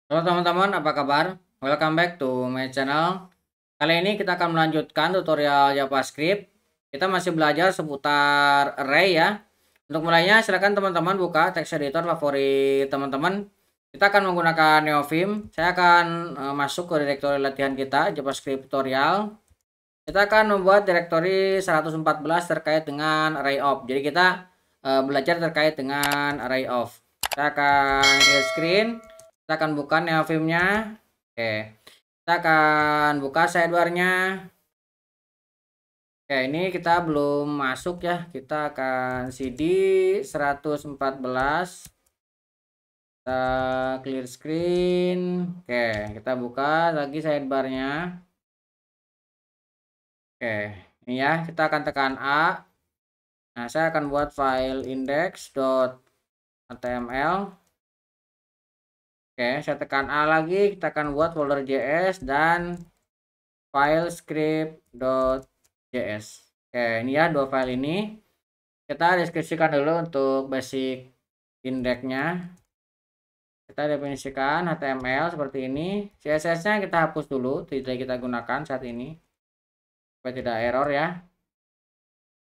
Halo teman-teman, apa kabar? Welcome back to my channel. Kali ini kita akan melanjutkan tutorial JavaScript. Kita masih belajar seputar array ya. Untuk mulainya, silakan teman-teman buka text editor favorit teman-teman. Kita akan menggunakan Neovim. Saya akan masuk ke direktori latihan kita, JavaScript tutorial. Kita akan membuat direktori 114 terkait dengan array of. Jadi kita belajar terkait dengan array of. Kita akan clear screen. Kita akan buka neovim-nya. Oke. Kita akan buka sidebar-nya. Oke, ini kita belum masuk ya. Kita akan cd 114. Kita clear screen. Oke, kita buka lagi sidebar-nya. Oke, ini ya, kita akan tekan A. Nah, saya akan buat file index.html. Oke, saya tekan A lagi, kita akan buat folder JS dan file script.js. Oke, ini ya dua file ini. Kita deskripsikan dulu untuk basic indexnya. Kita definisikan HTML seperti ini. CSS-nya kita hapus dulu, tidak kita gunakan saat ini supaya tidak error ya.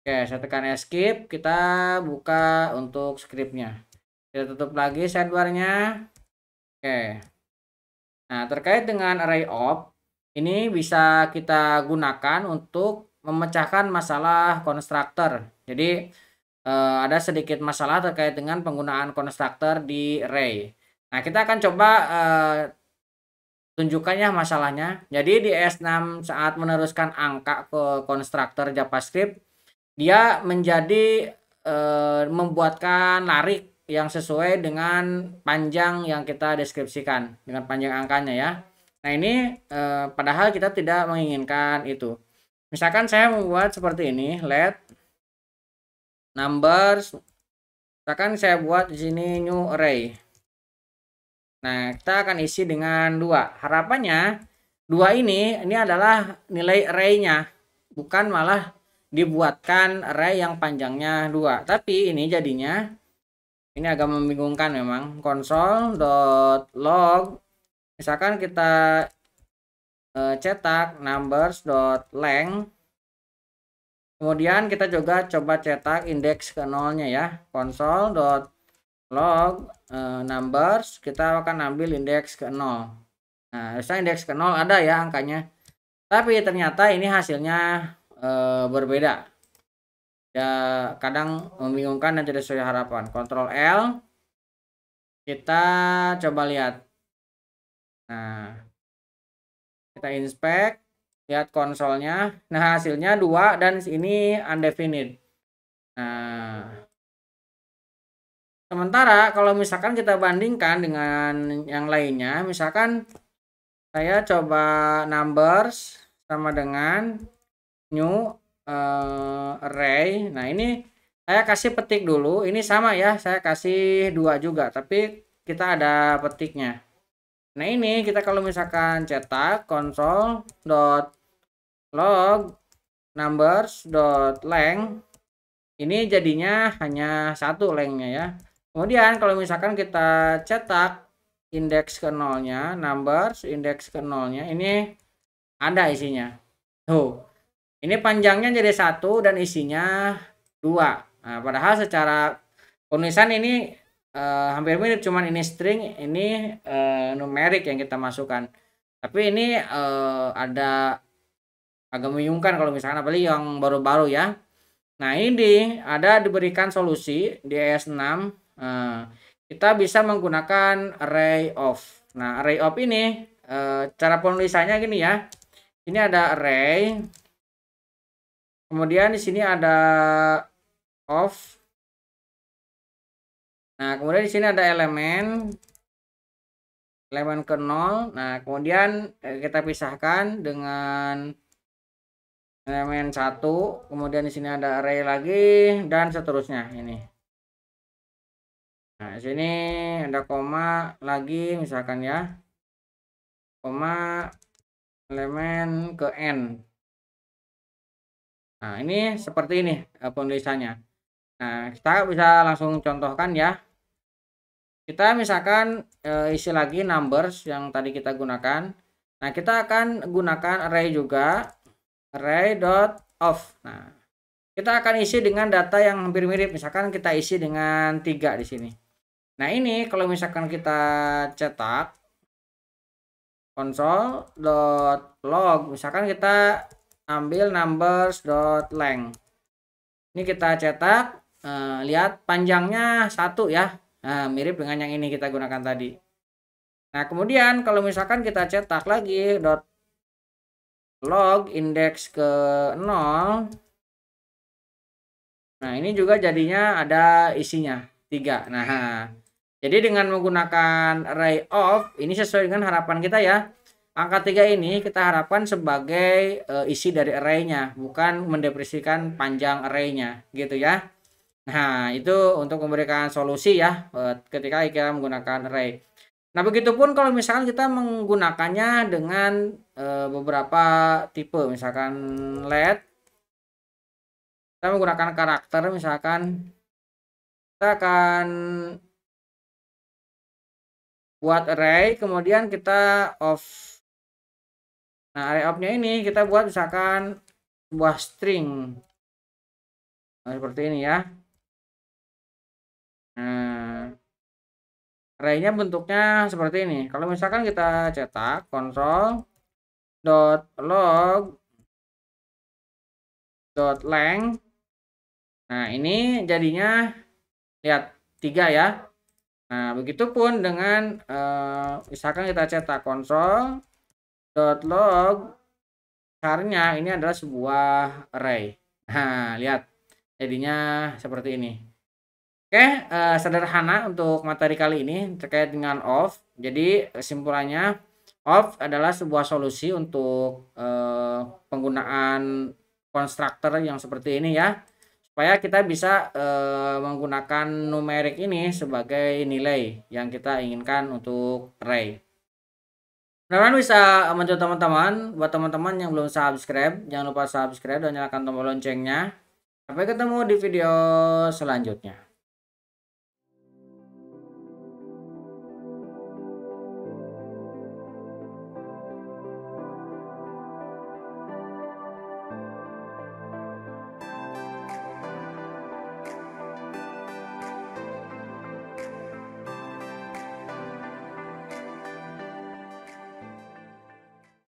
Oke, saya tekan escape, kita buka untuk scriptnya. Kita tutup lagi sidebar-nya. Oke. Nah, terkait dengan array of, ini bisa kita gunakan untuk memecahkan masalah konstruktor. Jadi, ada sedikit masalah terkait dengan penggunaan konstruktor di array. Nah, kita akan coba tunjukkannya masalahnya. Jadi, di S6 saat meneruskan angka ke konstruktor JavaScript, dia menjadi membuatkan larik yang sesuai dengan panjang yang kita deskripsikan, dengan panjang angkanya ya. Nah, ini padahal kita tidak menginginkan itu. Misalkan saya membuat seperti ini, let numbers, misalkan saya buat di sini new array. Nah, kita akan isi dengan 2. Harapannya 2 ini adalah nilai array-nya, bukan malah dibuatkan array yang panjangnya 2. Tapi ini jadinya ini agak membingungkan memang. Console.log misalkan kita cetak numbers.length, kemudian kita juga coba cetak indeks ke nolnya ya. Console.log numbers, kita akan ambil indeks ke 0. Nah, misalnya indeks ke 0 ada ya angkanya, tapi ternyata ini hasilnya berbeda ya, kadang membingungkan dan tidak sesuai harapan. Ctrl L, kita coba lihat. Nah, kita inspect, lihat konsolnya. Nah, hasilnya 2 dan ini undefined. Nah, sementara kalau misalkan kita bandingkan dengan yang lainnya, misalkan saya coba numbers sama dengan new array. Nah, ini saya kasih petik dulu. Ini sama ya, saya kasih 2 juga, tapi kita ada petiknya. Nah, ini kita kalau misalkan cetak console.log numbers.length, ini jadinya hanya 1 lengthnya ya. Kemudian kalau misalkan kita cetak indeks ke nolnya, numbers indeks ke nolnya, ini ada isinya. Tuh, ini panjangnya jadi 1 dan isinya 2. Nah, padahal secara penulisan ini hampir mirip, cuman ini string, ini numerik yang kita masukkan. Tapi ini ada agak membingungkan kalau misalkan apalagi yang baru-baru ya. Nah, ini ada diberikan solusi di ES6. Kita bisa menggunakan array of. Nah, array of ini cara penulisannya gini ya. Ini ada array. Kemudian di sini ada of. Nah, kemudian di sini ada elemen ke 0. Nah, kemudian kita pisahkan dengan elemen 1. Kemudian di sini ada array lagi dan seterusnya ini. Nah, di sini ada koma lagi misalkan ya. Koma elemen ke n. Nah, ini seperti ini penulisannya. Nah, kita bisa langsung contohkan ya. Kita misalkan isi lagi numbers yang tadi kita gunakan. Nah, kita akan gunakan array juga, array dot of. Nah, kita akan isi dengan data yang hampir mirip. Misalkan kita isi dengan 3 di sini. Nah, ini kalau misalkan kita cetak console.log, misalkan kita ambil numbers.length. Ini kita cetak, lihat panjangnya 1 ya. Nah, mirip dengan yang ini kita gunakan tadi. Nah, kemudian kalau misalkan kita cetak lagi .log indeks ke 0. Nah, ini juga jadinya ada isinya 3. Nah, jadi dengan menggunakan array of, ini sesuai dengan harapan kita ya. Angka 3 ini kita harapkan sebagai isi dari array-nya, bukan mendefinisikan panjang array-nya gitu ya. Nah, itu untuk memberikan solusi ya ketika kita menggunakan array. Nah, begitupun kalau misalkan kita menggunakannya dengan beberapa tipe, misalkan let, kita menggunakan karakter, misalkan kita akan buat array, kemudian kita of. Nah, array of-nya ini kita buat misalkan sebuah string. Nah, seperti ini ya. Nah, array-nya bentuknya seperti ini. Kalau misalkan kita cetak console.log.length. Nah, ini jadinya lihat 3 ya. Nah, begitupun dengan misalkan kita cetak console.log char-nya ini adalah sebuah array. Nah, lihat jadinya seperti ini. Oke, sederhana untuk materi kali ini terkait dengan of. Jadi kesimpulannya, of adalah sebuah solusi untuk penggunaan konstruktor yang seperti ini ya, supaya kita bisa menggunakan numerik ini sebagai nilai yang kita inginkan untuk array. Mudah-mudahan bisa membantu teman-teman. Buat teman-teman yang belum subscribe, jangan lupa subscribe dan nyalakan tombol loncengnya. Sampai ketemu di video selanjutnya.